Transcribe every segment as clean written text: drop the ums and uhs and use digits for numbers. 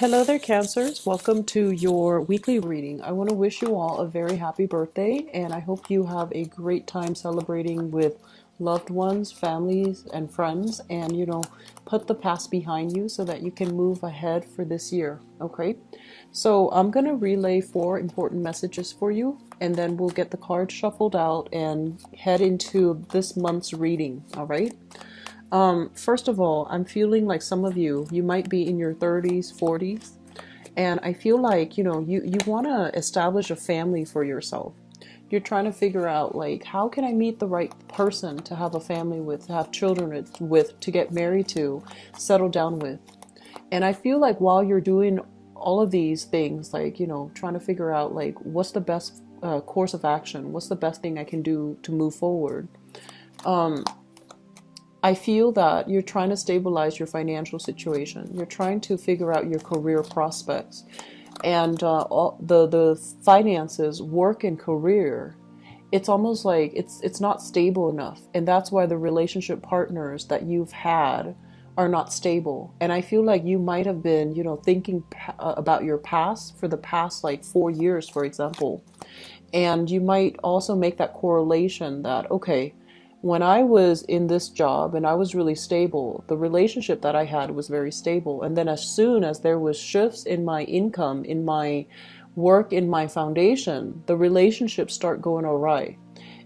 Hello there, Cancers. Welcome to your weekly reading. I want to wish you all a very happy birthday, and I hope you have a great time celebrating with loved ones, families, and friends, and put the past behind you so that you can move ahead for this year. Okay, so I'm going to relay 4 important messages for you, and then we'll get the cards shuffled out and head into this month's reading. All right. First of all, I'm feeling like some of you might be in your 30s, 40s, and I feel like, you want to establish a family for yourself. You're trying to figure out, like, how can I meet the right person to have a family with, to have children with, to get married to, settle down with. And I feel like while you're doing all of these things, like, trying to figure out, like, what's the best course of action, what's the best thing I can do to move forward. I feel that you're trying to stabilize your financial situation. You're trying to figure out your career prospects, and all the finances, work, and career. It's almost like it's not stable enough, and that's why the relationship partners that you've had are not stable. And I feel like you might have been, thinking about your past for the past like 4 years, for example, and you might also make that correlation that, okay, when I was in this job and I was really stable, the relationship that I had was very stable. And then as soon as there was shifts in my income, in my work, in my foundation, the relationships start going awry.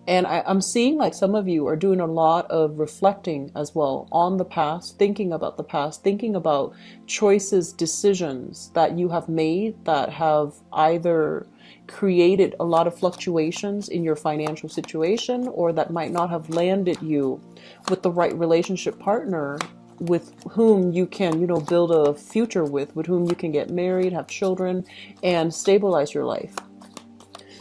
And I'm seeing like some of you are doing a lot of reflecting as well on the past, thinking about the past, thinking about choices, decisions that you have made that have either created a lot of fluctuations in your financial situation, or that might not have landed you with the right relationship partner with whom you can, build a future with whom you can get married, have children, and stabilize your life.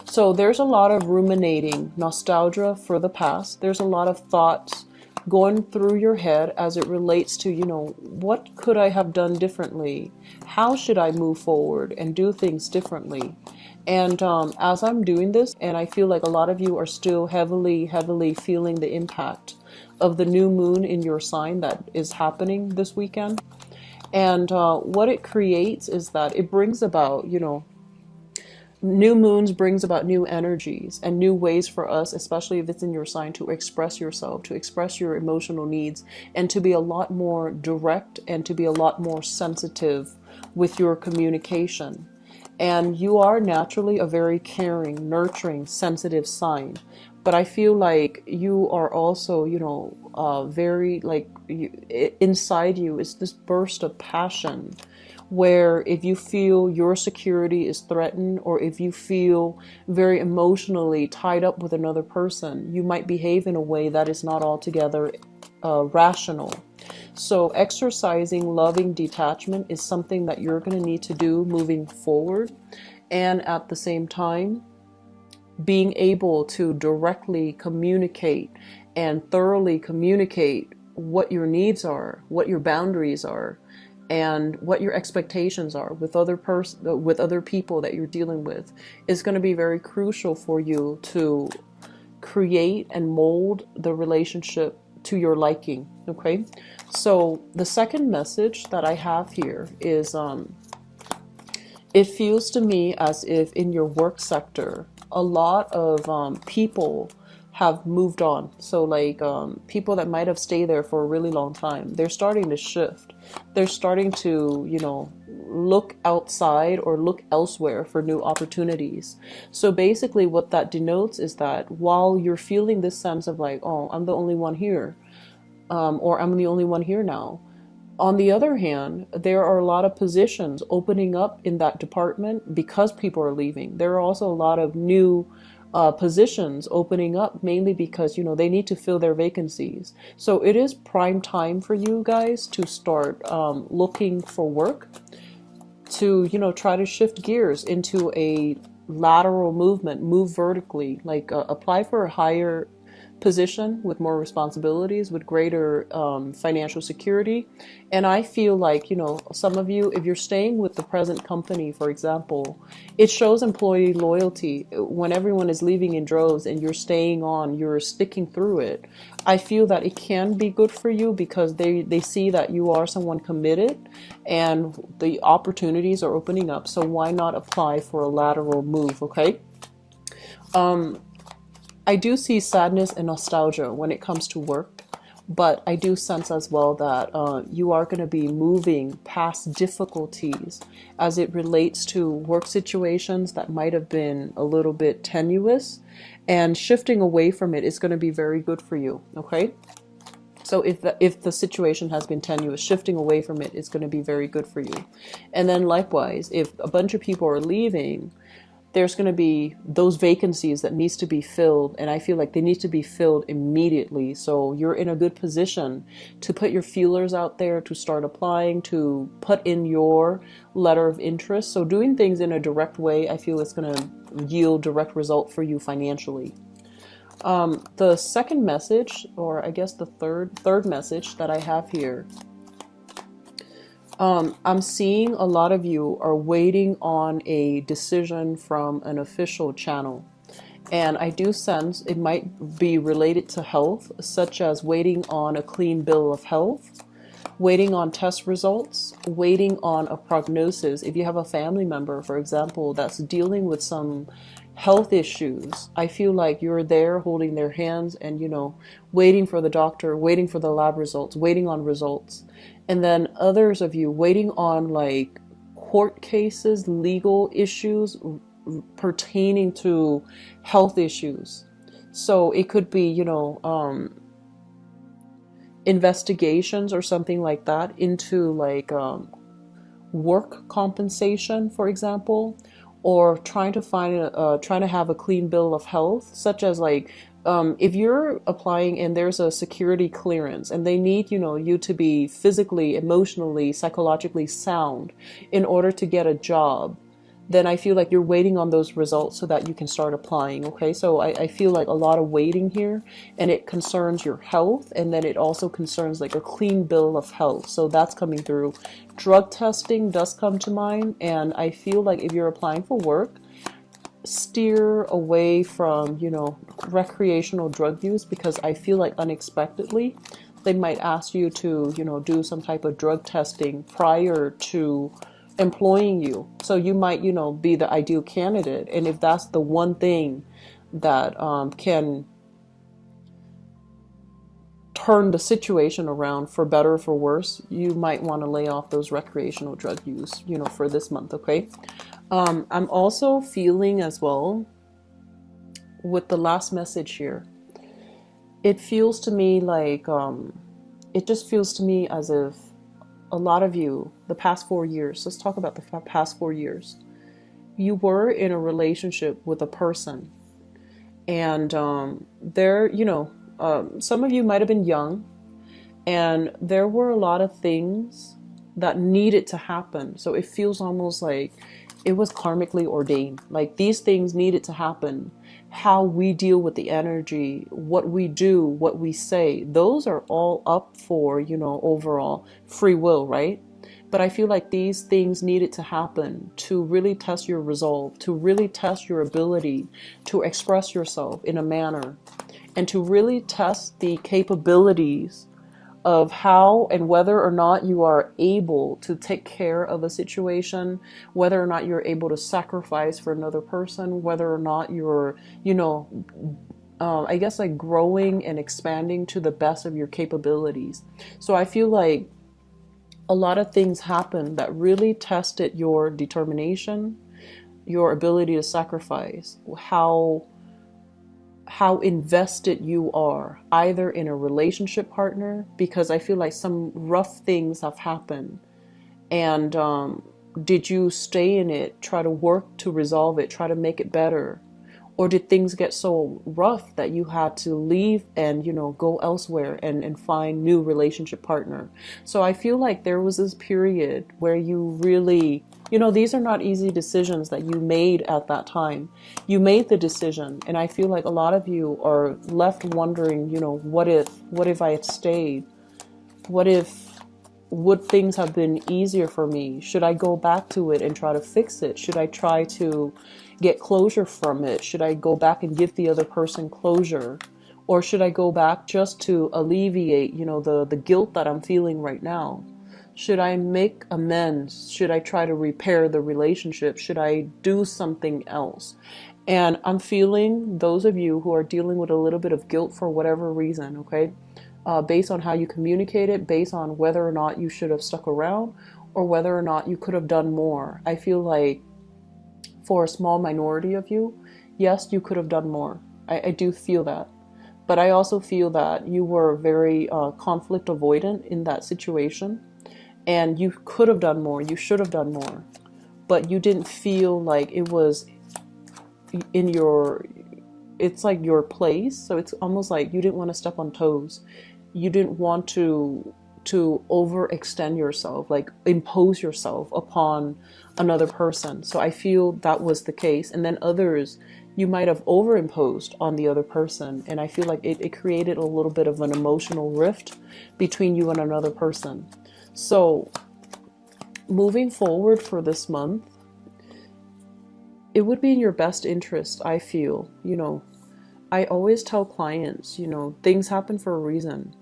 So there's a lot of ruminating, nostalgia for the past. There's a lot of thoughts going through your head as it relates to, what could I have done differently? How should I move forward and do things differently? And as I'm doing this, and I feel like a lot of you are still heavily, heavily feeling the impact of the new moon in your sign that is happening this weekend. And what it creates is that it brings about, new moons brings about new energies and new ways for us, especially if it's in your sign, to express yourself, to express your emotional needs, and to be a lot more direct and to be a lot more sensitive with your communication. And you are naturally a very caring, nurturing, sensitive sign. But I feel like you are also, very like inside you is this burst of passion where if you feel your security is threatened, or if you feel very emotionally tied up with another person, you might behave in a way that is not altogether rational. So exercising loving detachment is something that you're going to need to do moving forward. And at the same time, being able to directly communicate and thoroughly communicate what your needs are, what your boundaries are, and what your expectations are with other people that you're dealing with is going to be very crucial for you to create and mold the relationship to your liking. Okay, so the second message that I have here is it feels to me as if in your work sector a lot of people have moved on. So like people that might have stayed there for a really long time, they're starting to shift. They're starting to, look outside or look elsewhere for new opportunities. So basically what that denotes is that while you're feeling this sense of like, oh, I'm the only one here, or I'm the only one here now, on the other hand, there are a lot of positions opening up in that department because people are leaving. There are also a lot of new positions opening up, mainly because they need to fill their vacancies. So it is prime time for you guys to start looking for work, to try to shift gears into a lateral movement, move vertically, like apply for a higher position with more responsibilities, with greater financial security. And I feel like, some of you, if you're staying with the present company, for example, it shows employee loyalty. When everyone is leaving in droves and you're staying on, you're sticking through it. I feel that it can be good for you because they see that you are someone committed and the opportunities are opening up. So why not apply for a lateral move, okay? I do see sadness and nostalgia when it comes to work, but I do sense as well that you are going to be moving past difficulties as it relates to work situations that might have been a little bit tenuous, and shifting away from it is going to be very good for you, okay? So if the situation has been tenuous, shifting away from it is going to be very good for you. And then likewise, if a bunch of people are leaving, there's going to be those vacancies that needs to be filled, and I feel like they need to be filled immediately. So you're in a good position to put your feelers out there, to start applying, to put in your letter of interest. So doing things in a direct way, I feel it's going to yield direct result for you financially. The second message, or I guess the third message that I have here, I'm seeing a lot of you are waiting on a decision from an official channel. And I do sense it might be related to health, such as waiting on a clean bill of health, waiting on test results, waiting on a prognosis. If you have a family member, for example, that's dealing with some health issues, I feel like you're there holding their hands and, waiting for the doctor, waiting for the lab results, waiting on results. And then others of you waiting on like court cases, legal issues pertaining to health issues. So it could be, investigations or something like that into like work compensation, for example, or trying to have a clean bill of health, such as like if you're applying and there's a security clearance and they need, you to be physically, emotionally, psychologically sound in order to get a job, then I feel like you're waiting on those results so that you can start applying. Okay, so I feel like a lot of waiting here, and it concerns your health, and then it also concerns like a clean bill of health. So that's coming through. Drug testing does come to mind, and I feel like if you're applying for work, steer away from, recreational drug use, because I feel like unexpectedly they might ask you to, do some type of drug testing prior to employing you. So you might, be the ideal candidate. And if that's the one thing that can turn the situation around for better or for worse, you might want to lay off those recreational drug use, for this month, okay? I'm also feeling as well with the last message here, it feels to me like, it just feels to me as if a lot of you, the past 4 years, let's talk about the past 4 years, you were in a relationship with a person, and some of you might have been young, and there were a lot of things that needed to happen. So it feels almost like it was karmically ordained. Like these things needed to happen. How we deal with the energy, what we do, what we say, those are all up for, overall free will, right? But I feel like these things needed to happen to really test your resolve, to really test your ability to express yourself in a manner, and to really test the capabilities of how and whether or not you are able to take care of a situation, whether or not you're able to sacrifice for another person, whether or not you're, I guess like growing and expanding to the best of your capabilities. So I feel like a lot of things happened that really tested your determination, your ability to sacrifice, how invested you are either in a relationship partner, because I feel like some rough things have happened, and did you stay in it, try to work to resolve it, try to make it better, or did things get so rough that you had to leave and go elsewhere and find new relationship partner? So I feel like there was this period where you really You know, these are not easy decisions that you made at that time. You made the decision, and I feel like a lot of you are left wondering, you know, what if I had stayed? What if, would things have been easier for me? Should I go back to it and try to fix it? Should I try to get closure from it? Should I go back and give the other person closure? Or should I go back just to alleviate, you know, the guilt that I'm feeling right now? Should I make amends? Should I try to repair the relationship? Should I do something else? And I'm feeling those of you who are dealing with a little bit of guilt for whatever reason, okay? Based on how you communicate it, based on whether or not you should have stuck around or whether or not you could have done more. I feel like for a small minority of you, yes, you could have done more. I do feel that. But I also feel that you were very conflict avoidant in that situation. And you could have done more. You should have done more. But you didn't feel like it was in your, it's like your place. So it's almost like you didn't want to step on toes. You didn't want to overextend yourself, like impose yourself upon another person. So I feel that was the case. And then others, you might have overimposed on the other person. And I feel like it created a little bit of an emotional rift between you and another person. So moving forward for this month, it would be in your best interest, I feel. You know, I always tell clients, you know, things happen for a reason.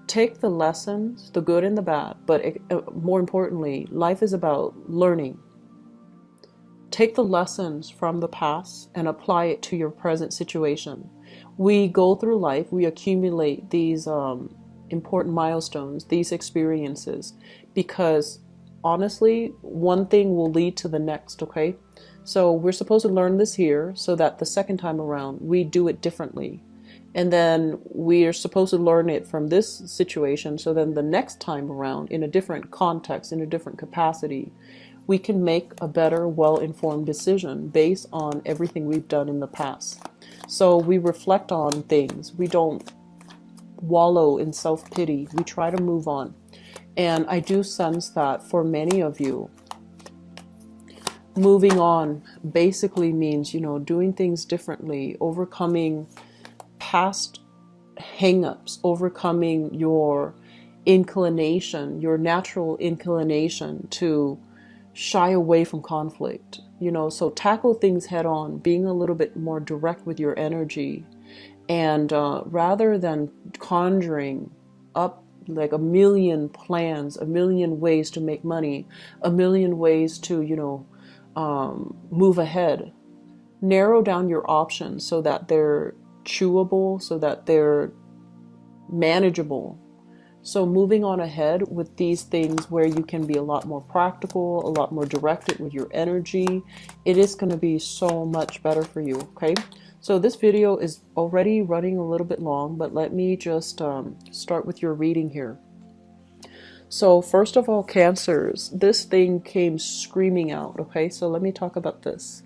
Take the lessons, the good and the bad, but more importantly, life is about learning. Take the lessons from the past and apply it to your present situation. We go through life, we accumulate these important milestones, these experiences, because honestly, one thing will lead to the next, okay? So we're supposed to learn this here so that the second time around we do it differently. And then we are supposed to learn it from this situation so then the next time around, in a different context, in a different capacity, we can make a better, well-informed decision based on everything we've done in the past. So we reflect on things. We don't wallow in self-pity. We try to move on. And I do sense that for many of you, moving on basically means, you know, doing things differently, overcoming past hang-ups, overcoming your inclination, your natural inclination to shy away from conflict. You know, so tackle things head on, being a little bit more direct with your energy. And rather than conjuring up like a million plans, a million ways to make money, a million ways to, you know, move ahead, narrow down your options so that they're chewable, so that they're manageable. So moving on ahead with these things where you can be a lot more practical, a lot more directed with your energy, it is going to be so much better for you, okay? So this video is already running a little bit long, but let me just start with your reading here. So first of all, Cancers, this thing came screaming out, okay? So let me talk about this.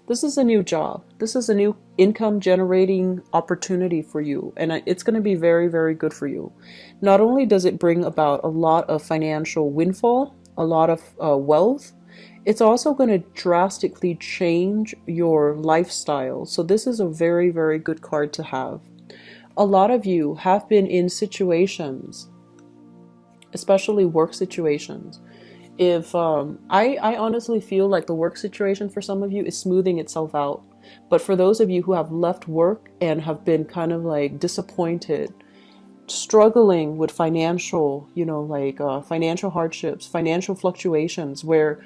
This is a new job. This is a new income generating opportunity for you. And it's going to be very, very good for you. Not only does it bring about a lot of financial windfall, a lot of wealth, it's also going to drastically change your lifestyle. So this is a very, very good card to have. A lot of you have been in situations, especially work situations. If I honestly feel like the work situation for some of you is smoothing itself out. But for those of you who have left work and have been kind of like disappointed, struggling with financial, you know, like financial hardships, financial fluctuations, where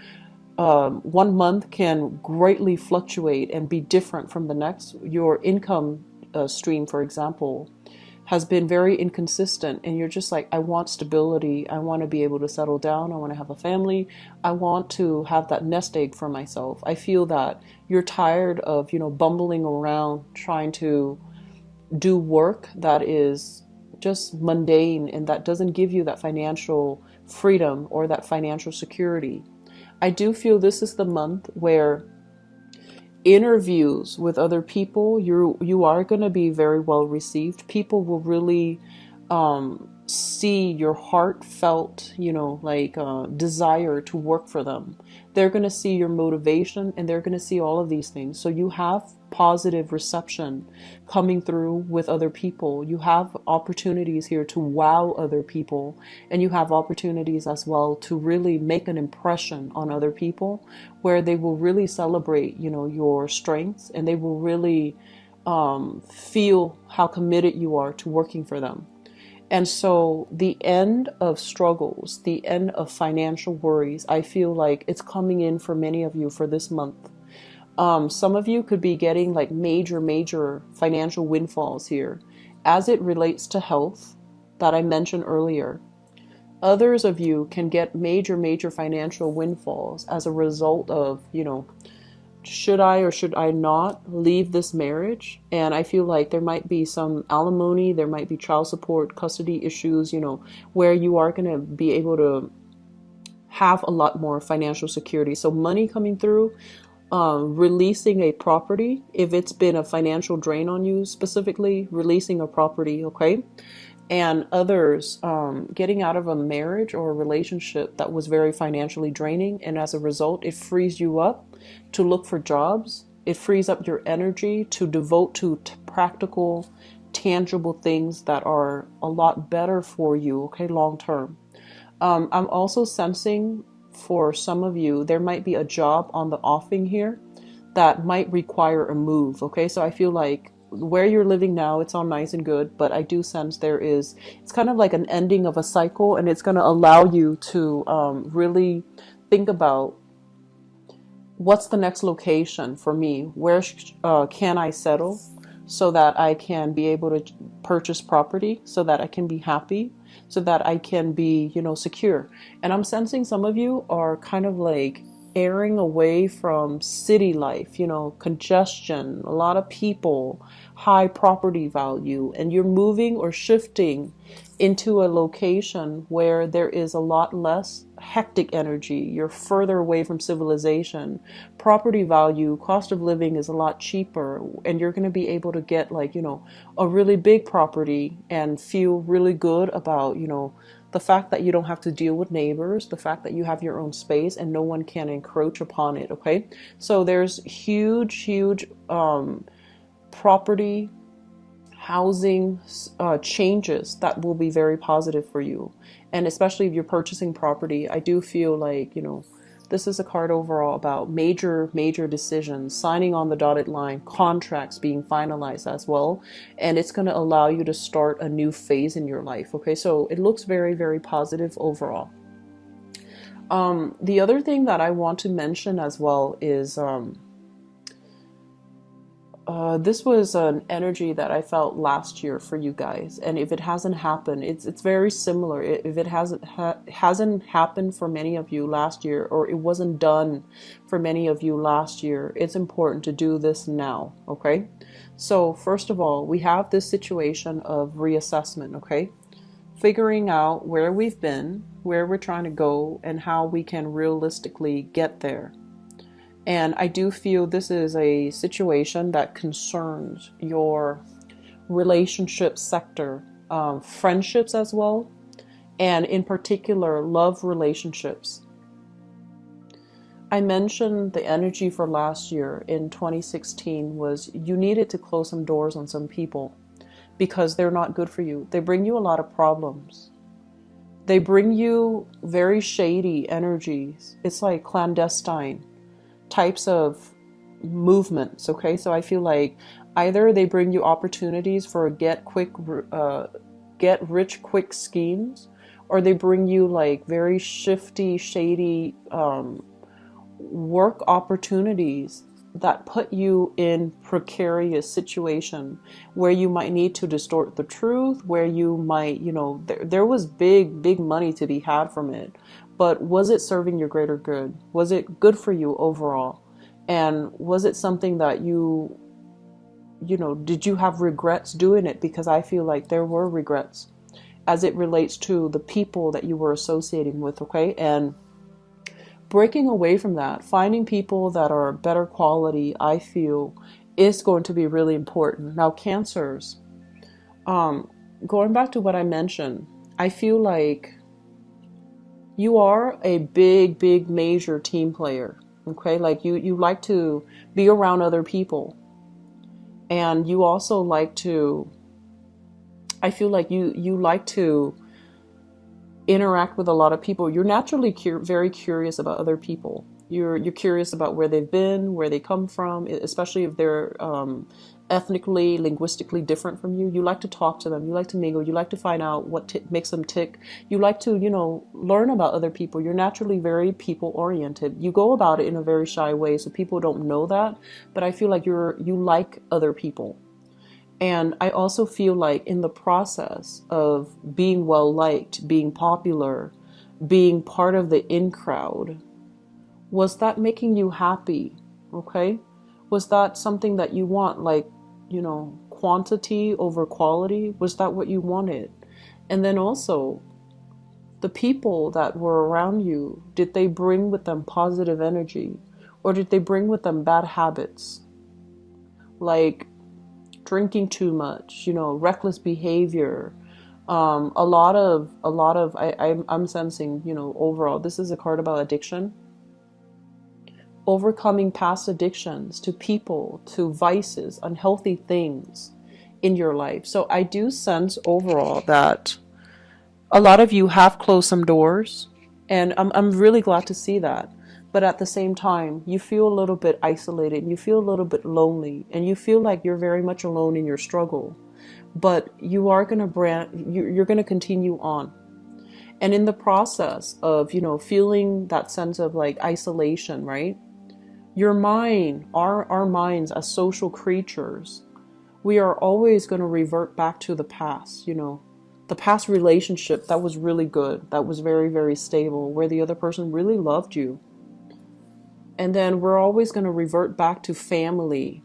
1 month can greatly fluctuate and be different from the next. Your income stream, for example, has been very inconsistent, and you're just like, I want stability. I want to be able to settle down. I want to have a family. I want to have that nest egg for myself. I feel that you're tired of, you know, bumbling around trying to do work that is just mundane and that doesn't give you that financial freedom or that financial security. I do feel this is the month where interviews with other people, you are going to be very well received. People will really see your heartfelt, desire to work for them. They're going to see your motivation, and they're going to see all of these things. So you have positive reception coming through with other people. You have opportunities here to wow other people, and you have opportunities as well to really make an impression on other people, where they will really celebrate, your strengths, and they will really feel how committed you are to working for them. And so the end of struggles, the end of financial worries, I feel like it's coming in for many of you for this month. Some of you could be getting like major financial windfalls here as it relates to health that I mentioned earlier. Others of you can get major financial windfalls as a result of, should I or should I not leave this marriage? And I feel like there might be some alimony, there might be child support, custody issues, where you are going to be able to have a lot more financial security. So money coming through, releasing a property, if it's been a financial drain on you, specifically releasing a property, okay? And others getting out of a marriage or a relationship that was very financially draining, and as a result it frees you up to look for jobs. It frees up your energy to devote to practical, tangible things that are a lot better for you, okay, long term. I'm also sensing for some of you there might be a job on the offing here that might require a move, okay? So I feel like where you're living now, it's all nice and good, but I do sense it's kind of like an ending of a cycle, and it's going to allow you to really think about what's the next location for me? Where can I settle so that I can be able to purchase property, so that I can be happy, so that I can be, secure. And I'm sensing some of you are kind of like airing away from city life, congestion, a lot of people, high property value, and you're moving or shifting into a location where there is a lot less hectic energy. You're further away from civilization. Property value, cost of living is a lot cheaper, and you're going to be able to get a really big property and feel really good about, the fact that you don't have to deal with neighbors, the fact that you have your own space and no one can encroach upon it, okay? So there's huge property, housing changes that will be very positive for you. And especially if you're purchasing property, I do feel like, this is a card overall about major decisions, signing on the dotted line, contracts being finalized as well. And it's going to allow you to start a new phase in your life. Okay, so it looks very positive overall. The other thing that I want to mention as well is this was an energy that I felt last year for you guys, and if it hasn't happened, it's very similar. If it hasn't happened for many of you last year, or it wasn't done for many of you last year, it's important to do this now, okay? So first of all, we have this situation of reassessment, okay? Figuring out where we've been, where we're trying to go, and how we can realistically get there. And I do feel this is a situation that concerns your relationship sector, friendships as well, and in particular, love relationships. I mentioned the energy for last year in 2016 was you needed to close some doors on some people because they're not good for you. They bring you a lot of problems. They bring you very shady energies. It's like clandestine types of movements, okay? So I feel like either they bring you opportunities for get rich quick schemes, or they bring you like very shifty, shady work opportunities that put you in precarious situation where you might need to distort the truth, where you might, there was big money to be had from it. But was it serving your greater good? Was it good for you overall? And was it something that did you have regrets doing it? Because I feel like there were regrets as it relates to the people that you were associating with, okay? And breaking away from that, finding people that are better quality, I feel, is going to be really important. Now, Cancers, going back to what I mentioned, I feel like you are a big, big, major team player. Okay, like you like to be around other people, and you also like to. I feel like you like to interact with a lot of people. You're naturally very curious about other people. You're curious about where they've been, where they come from, especially if they're ethnically, linguistically different from you. You like to talk to them. You like to mingle. You like to find out what makes them tick. You like to, learn about other people. You're naturally very people oriented. You go about it in a very shy way, so people don't know that. But I feel like you like other people. And I also feel like in the process of being well liked, being popular, being part of the in crowd, was that making you happy? Okay? Was that something that you want, like, quantity over quality? Was that what you wanted? And then also, the people that were around you, did they bring with them positive energy? Or did they bring with them bad habits? Like drinking too much, reckless behavior. I'm sensing, overall, this is a card about addiction. Overcoming past addictions to people, to vices, unhealthy things in your life. So I do sense overall that a lot of you have closed some doors, and I'm really glad to see that. But at the same time, you feel a little bit isolated, you feel a little bit lonely, and you feel like you're very much alone in your struggle. But you are going to you're going to continue on. And in the process of, feeling that sense of like isolation, right? Your mind, our minds as social creatures, we are always going to revert back to the past, the past relationship that was really good, that was very, very stable, where the other person really loved you. And then we're always going to revert back to family.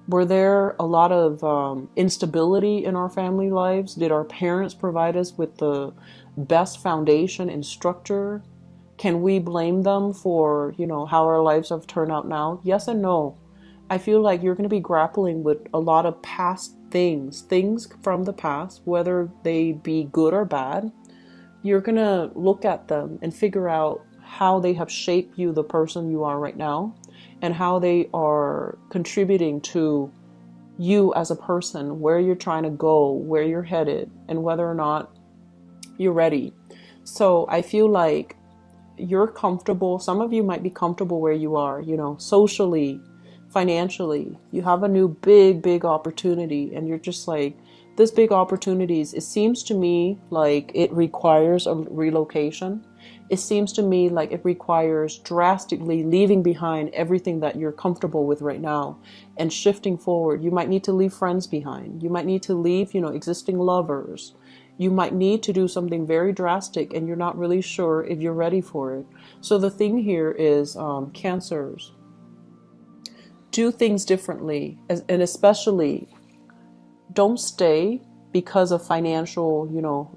Were there a lot of instability in our family lives? Did our parents provide us with the best foundation and structure? Can we blame them for, how our lives have turned out now? Yes and no. I feel like you're going to be grappling with a lot of past things from the past, whether they be good or bad. You're going to look at them and figure out how they have shaped you, the person you are right now, and how they are contributing to you as a person, where you're trying to go, where you're headed, and whether or not you're ready. So I feel like you're comfortable. Some of you might be comfortable where you are, socially, financially. You have a new big, big opportunity, and you're just like, this big opportunities, it seems to me like it requires a relocation. It seems to me like it requires drastically leaving behind everything that you're comfortable with right now and shifting forward. You might need to leave friends behind. You might need to leave, existing lovers. You might need to do something very drastic, and you're not really sure if you're ready for it. So the thing here is, Cancers, do things differently, and especially don't stay because of financial,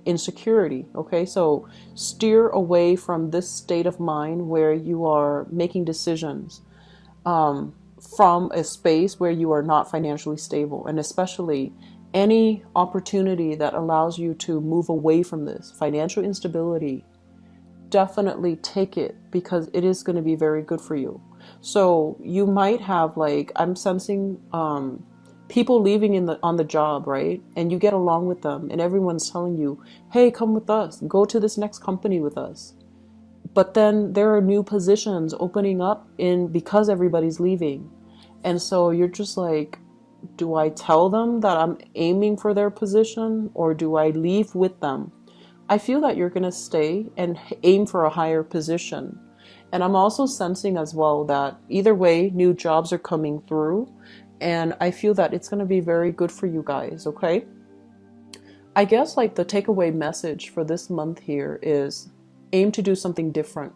insecurity. Okay, so steer away from this state of mind where you are making decisions from a space where you are not financially stable, and especially any opportunity that allows you to move away from this financial instability. Definitely take it, because it is going to be very good for you. So you might have, like, I'm sensing people leaving on the job, right? And you get along with them, and everyone's telling you, hey, come with us, go to this next company with us. But then there are new positions opening up because everybody's leaving. And so you're just like, do I tell them that I'm aiming for their position, or do I leave with them? I feel that you're going to stay and aim for a higher position. And I'm also sensing as well that either way, new jobs are coming through. And I feel that it's going to be very good for you guys, okay? I guess like the takeaway message for this month here is aim to do something different,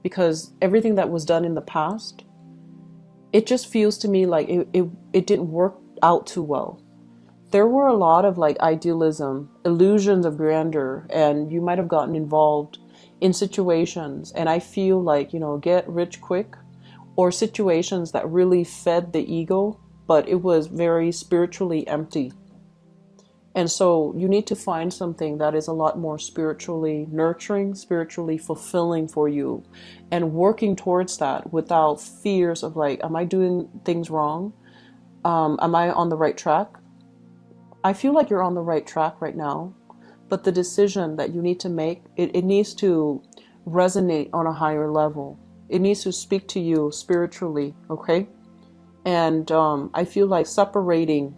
because everything that was done in the past, it just feels to me like it didn't work out too well. There were a lot of like idealism, illusions of grandeur, and you might have gotten involved in situations, and I feel like, get rich quick, or situations that really fed the ego, but it was very spiritually empty. And so you need to find something that is a lot more spiritually nurturing, spiritually fulfilling for you, and working towards that without fears of like, am I doing things wrong? Am I on the right track? I feel like you're on the right track right now, but the decision that you need to make, it needs to resonate on a higher level. It needs to speak to you spiritually, okay? And I feel like separating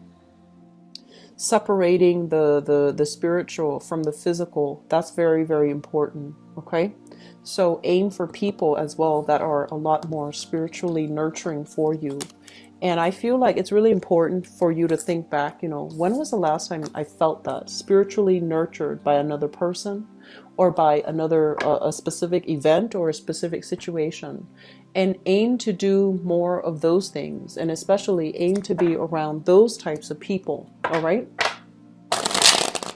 the spiritual from the physical, that's very, very important, okay? So aim for people as well that are a lot more spiritually nurturing for you. And I feel like it's really important for you to think back, when was the last time I felt that spiritually nurtured by another person or by another, a specific event or a specific situation, and aim to do more of those things, and especially aim to be around those types of people. All right.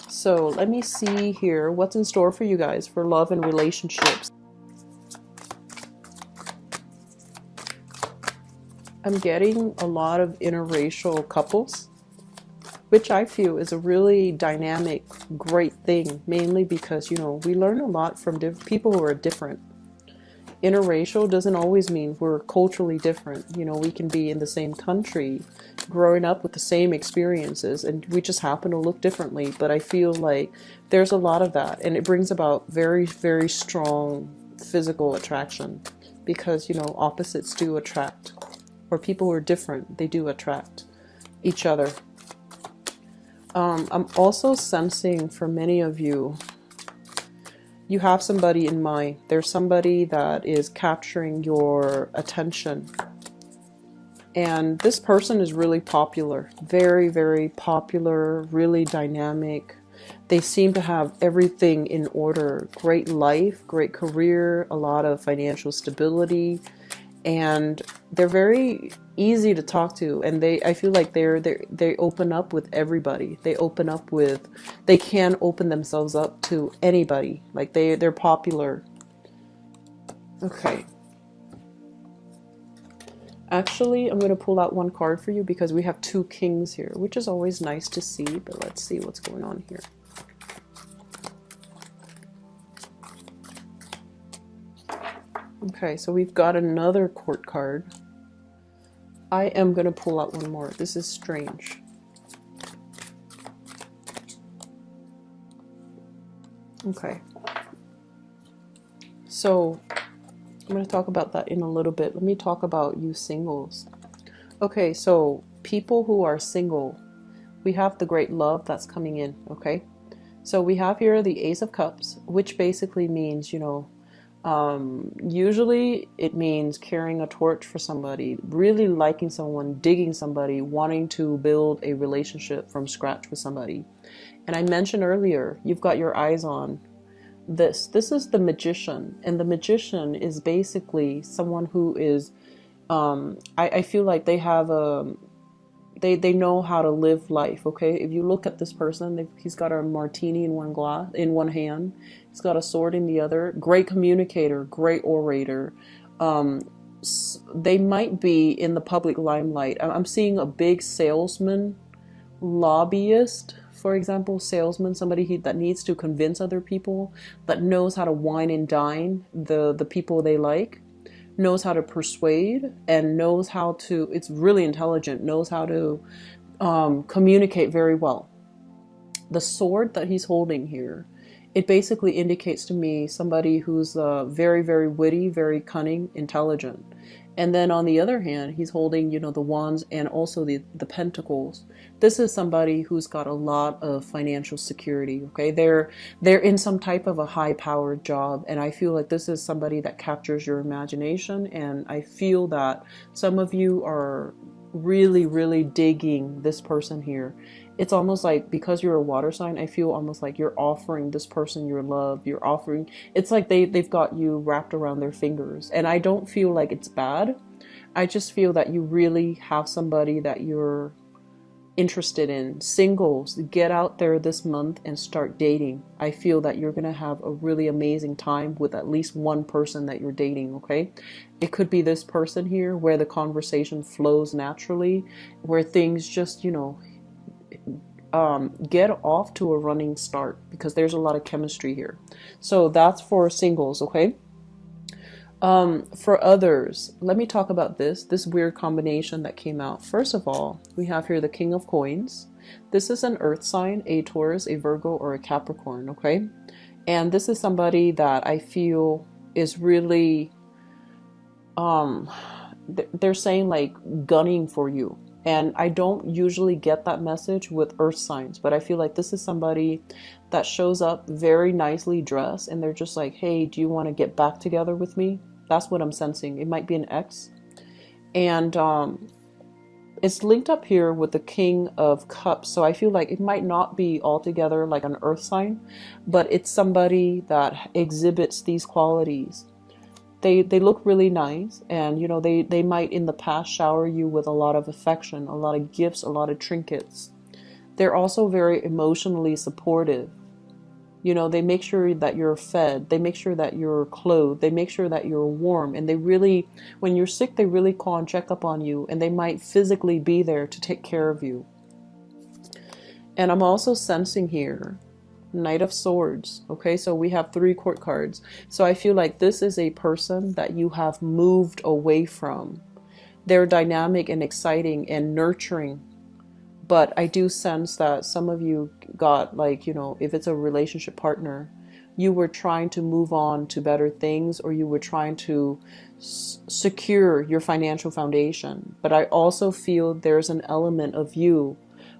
So let me see here what's in store for you guys for love and relationships. I'm getting a lot of interracial couples, which I feel is a really dynamic, great thing, mainly because, we learn a lot from people who are different. Interracial doesn't always mean we're culturally different. We can be in the same country, growing up with the same experiences, and we just happen to look differently. But I feel like there's a lot of that, and it brings about very, very strong physical attraction because, opposites do attract, or people who are different, they do attract each other. I'm also sensing for many of you, you have somebody in mind. There's somebody that is capturing your attention. And this person is really popular, very, very popular, really dynamic. They seem to have everything in order. Great life, great career, a lot of financial stability. And they're very easy to talk to, and I feel like they open up with everybody. They can open themselves up to anybody. Like they're popular. Okay. Actually, I'm going to pull out one card for you because we have two kings here, which is always nice to see, but let's see what's going on here. Okay, so we've got another court card. I am going to pull out one more. This is strange. Okay. So I'm going to talk about that in a little bit. Let me talk about you singles. Okay, so people who are single, we have the great love that's coming in, okay? So we have here the Ace of Cups, which basically means, usually it means carrying a torch for somebody, really liking someone, digging somebody, wanting to build a relationship from scratch with somebody. And I mentioned earlier, you've got your eyes on this. This is the Magician, and the Magician is basically someone who is, I feel like they have they know how to live life, okay? If you look at this person, he's got a martini in one hand, he's got a sword in the other. Great communicator, great orator. They might be in the public limelight. I'm seeing a big salesman, lobbyist, for example, salesman, somebody that needs to convince other people, that knows how to wine and dine the people they like, knows how to persuade, and knows how to, it's really intelligent, knows how to communicate very well. The sword that he's holding here, it basically indicates to me somebody who's very, very witty, very cunning, intelligent. And then on the other hand, he's holding, the wands and also the pentacles. This is somebody who's got a lot of financial security, okay? They're in some type of a high-powered job, and I feel like this is somebody that captures your imagination, and I feel that some of you are really, really digging this person here. It's almost like, because you're a water sign, I feel almost like you're offering this person your love. It's like they've got you wrapped around their fingers. And I don't feel like it's bad. I just feel that you really have somebody that you're interested in. Singles, get out there this month and start dating. I feel that you're going to have a really amazing time with at least one person that you're dating, okay? It could be this person here where the conversation flows naturally, where things just, get off to a running start because there's a lot of chemistry here. So that's for singles, okay? For others, let me talk about this weird combination that came out. First of all, we have here the King of Coins. This is an earth sign, a Taurus, a Virgo, or a Capricorn, okay? And this is somebody that I feel is really, they're saying like gunning for you. And I don't usually get that message with earth signs, but I feel like this is somebody that shows up very nicely dressed and they're just like, hey, do you want to get back together with me? That's what I'm sensing. It might be an ex. And it's linked up here with the King of Cups. So I feel like it might not be altogether like an earth sign, but it's somebody that exhibits these qualities. They look really nice, and you know, they might in the past shower you with a lot of affection, a lot of gifts, a lot of trinkets. They're also very emotionally supportive. You know, they make sure that you're fed, they make sure that you're clothed, they make sure that you're warm, and they really, when you're sick, they really call and check up on you, and they might physically be there to take care of you. And I'm also sensing here Knight of Swords. Okay, so we have 3 court cards. So I feel like this is a person that you have moved away from. They're dynamic and exciting and nurturing. But I do sense that some of you got like, you know, if it's a relationship partner, you were trying to move on to better things, or you were trying to secure your financial foundation. But I also feel there's an element of you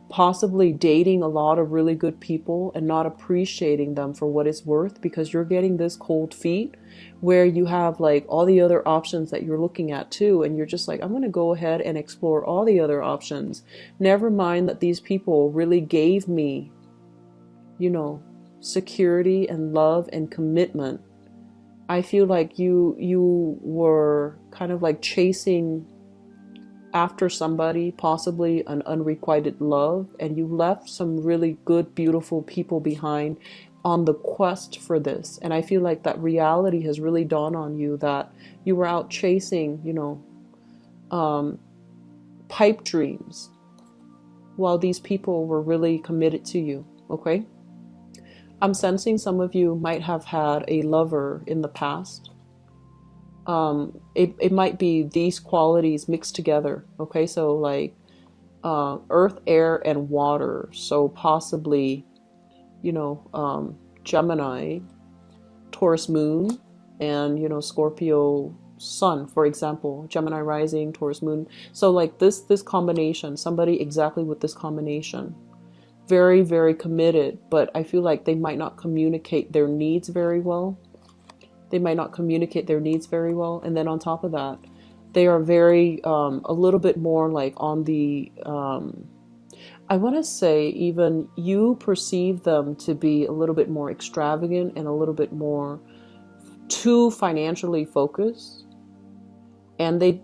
possibly dating a lot of really good people and not appreciating them for what it's worth, because you're getting this cold feet where you have like all the other options that you're looking at too, and you're just like, I'm going to go ahead and explore all the other options, never mind that these people really gave me, you know, security and love and commitment. I feel like you were kind of like chasing after somebody, possibly an unrequited love, and you left some really good, beautiful people behind on the quest for this. And I feel like that reality has really dawned on you, that you were out chasing, you know, pipe dreams, while these people were really committed to you, okay? I'm sensing some of you might have had a lover in the past. It might be these qualities mixed together, okay? So like earth, air, and water. So possibly, you know, Gemini, Taurus moon, and, you know, Scorpio sun, for example. Gemini rising, Taurus moon. So like this combination, somebody exactly with this combination. Very, very committed, but I feel like they might not communicate their needs very well. They might not communicate their needs very well. And then on top of that, they are very, a little bit more like on the, I want to say even you perceive them to be a little bit more extravagant and a little bit more too financially focused. And they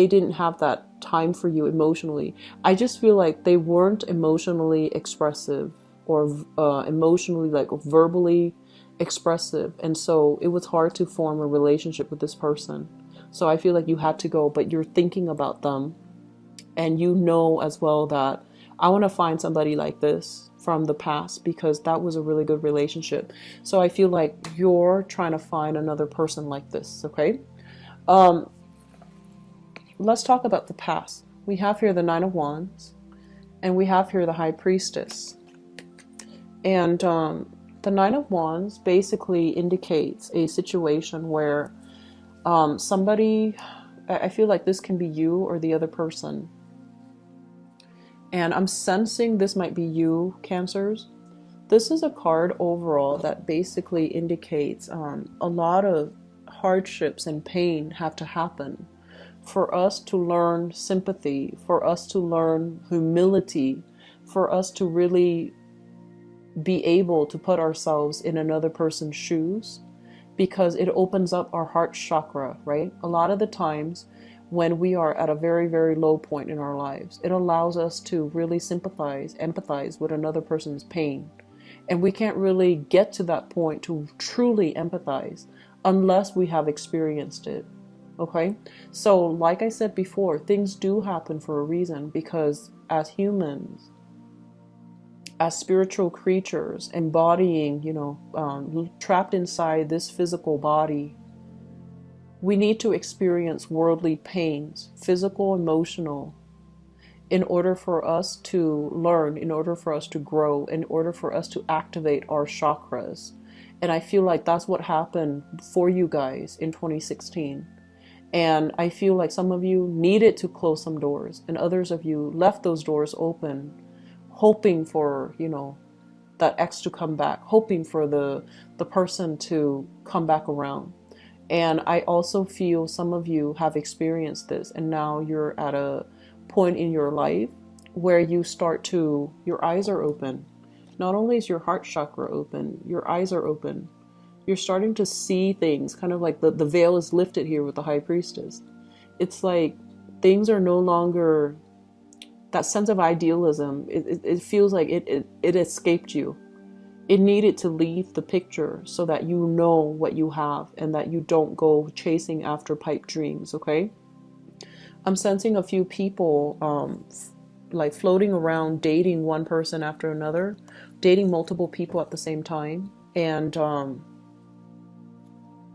didn't have that time for you emotionally. I just feel like they weren't emotionally expressive, or emotionally, like verbally expressive, and so it was hard to form a relationship with this person. So I feel like you had to go, but you're thinking about them, and you know as well that I want to find somebody like this from the past, because that was a really good relationship. So I feel like you're trying to find another person like this, okay? Let's talk about the past. We have here the Nine of Wands, and we have here the High Priestess. And the Nine of Wands basically indicates a situation where somebody, I feel like this can be you or the other person. And I'm sensing this might be you, Cancers. This is a card overall that basically indicates a lot of hardships and pain have to happen for us to learn sympathy, for us to learn humility, for us to really be able to put ourselves in another person's shoes, because it opens up our heart chakra, right? A lot of the times when we are at a very, very low point in our lives, it allows us to really sympathize, empathize with another person's pain. And we can't really get to that point to truly empathize unless we have experienced it. Okay? So like I said before, things do happen for a reason, because as humans, as spiritual creatures embodying, trapped inside this physical body, we need to experience worldly pains, physical, emotional, in order for us to learn, in order for us to grow, in order for us to activate our chakras. And I feel like that's what happened for you guys in 2016. And I feel like some of you needed to close some doors, and others of you left those doors open, hoping for, that ex to come back, hoping for the person to come back around. And I also feel some of you have experienced this, and now you're at a point in your life where your eyes are open. Not only is your heart chakra open, your eyes are open. You're starting to see things, kind of like the veil is lifted here with the High Priestess. It's like things are no longer that sense of idealism. It feels like it escaped you. It needed to leave the picture so that you know what you have and that you don't go chasing after pipe dreams, okay? I'm sensing a few people like floating around, dating one person after another, dating multiple people at the same time, and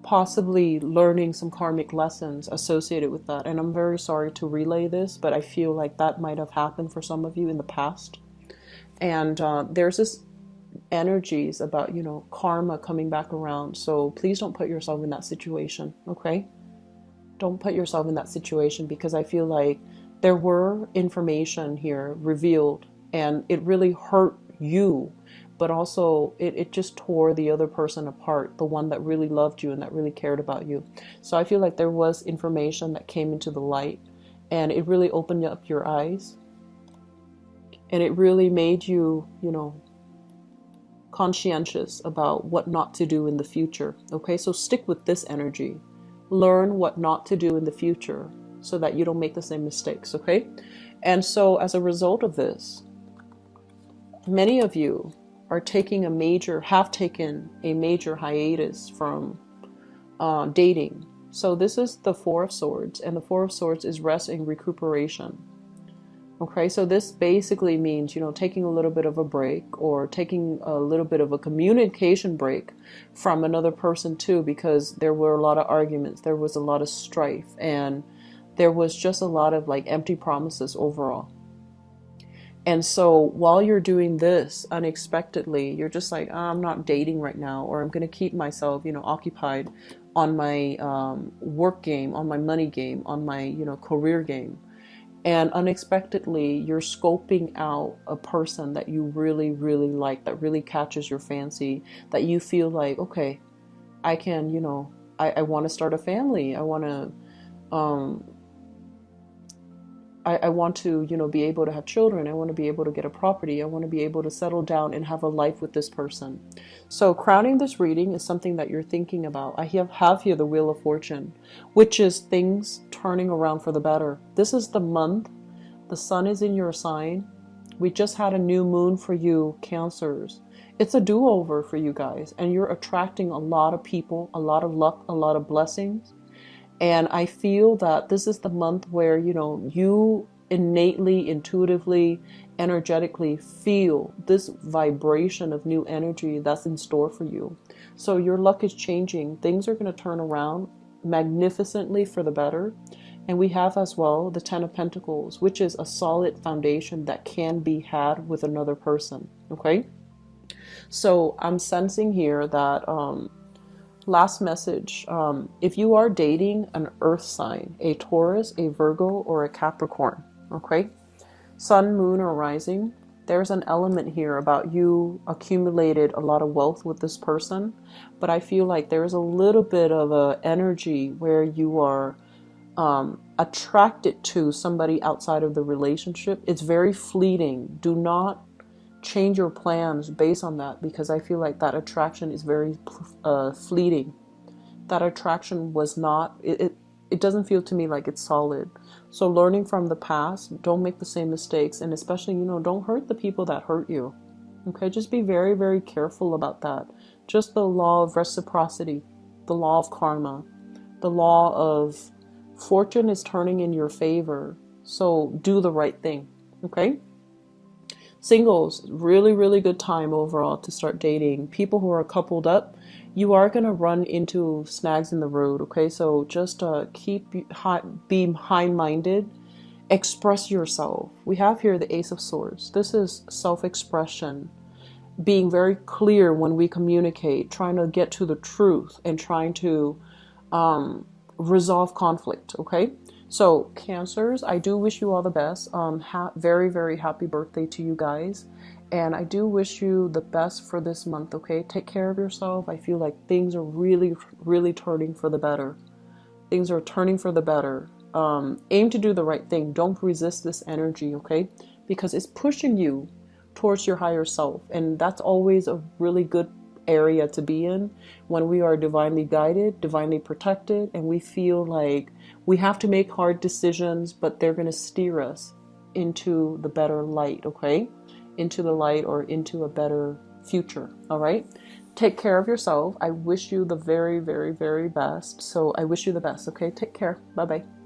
possibly learning some karmic lessons associated with that. And I'm very sorry to relay this, but I feel like that might have happened for some of you in the past. And there's this energies about, karma coming back around. So please don't put yourself in that situation, okay? Don't put yourself in that situation, because I feel like there were information here revealed and it really hurt you, but also it just tore the other person apart, the one that really loved you and that really cared about you. So I feel like there was information that came into the light, and it really opened up your eyes, and it really made you, conscientious about what not to do in the future. Okay, so stick with this energy. Learn what not to do in the future so that you don't make the same mistakes, okay? And so as a result of this, many of you have taken a major hiatus from dating. So this is the Four of Swords, and the Four of Swords is rest and recuperation. Okay, so this basically means, taking a little bit of a break, or taking a little bit of a communication break from another person too, because there were a lot of arguments, there was a lot of strife, and there was just a lot of like empty promises overall. And so while you're doing this, unexpectedly, you're just like, I'm not dating right now, or I'm going to keep myself, occupied on my work game, on my money game, on my, career game. And unexpectedly, you're scoping out a person that you really, really like, that really catches your fancy, that you feel like, okay, I can, I want to start a family. I want to, I want to, be able to have children. I want to be able to get a property. I want to be able to settle down and have a life with this person. So crowning this reading is something that you're thinking about. I have here the Wheel of Fortune, which is things turning around for the better. This is the month. The sun is in your sign. We just had a new moon for you, Cancers. It's a do-over for you guys, and you're attracting a lot of people, a lot of luck, a lot of blessings. And I feel that this is the month where, you innately, intuitively, energetically feel this vibration of new energy that's in store for you. So your luck is changing. Things are going to turn around magnificently for the better. And we have as well the Ten of Pentacles, which is a solid foundation that can be had with another person. Okay? So I'm sensing here that last message, if you are dating an earth sign, a Taurus, a Virgo, or a Capricorn, okay, sun, moon, or rising, there's an element here about you accumulated a lot of wealth with this person, but I feel like there's a little bit of a energy where you are attracted to somebody outside of the relationship. It's very fleeting. Do not change your plans based on that, because I feel like that attraction is very fleeting. That attraction was not, it doesn't feel to me like it's solid. So learning from the past, don't make the same mistakes, and especially, don't hurt the people that hurt you. Okay, just be very, very careful about that. Just the law of reciprocity, the law of karma, the law of fortune is turning in your favor. So do the right thing, okay? Singles, really, really good time overall to start dating. People who are coupled up, you are going to run into snags in the road, okay? So just be high-minded, express yourself. We have here the Ace of Swords. This is self-expression, being very clear when we communicate, trying to get to the truth and trying to resolve conflict, okay? So Cancers, I do wish you all the best. Very, very happy birthday to you guys. And I do wish you the best for this month, okay? Take care of yourself. I feel like things are really, really turning for the better. Things are turning for the better. Aim to do the right thing. Don't resist this energy, okay? Because it's pushing you towards your higher self. And that's always a really good area to be in when we are divinely guided, divinely protected, and we feel like we have to make hard decisions, but they're going to steer us into the better light, okay? Into the light or into a better future, all right? Take care of yourself. I wish you the very, very, very best. So I wish you the best, okay? Take care. Bye-bye.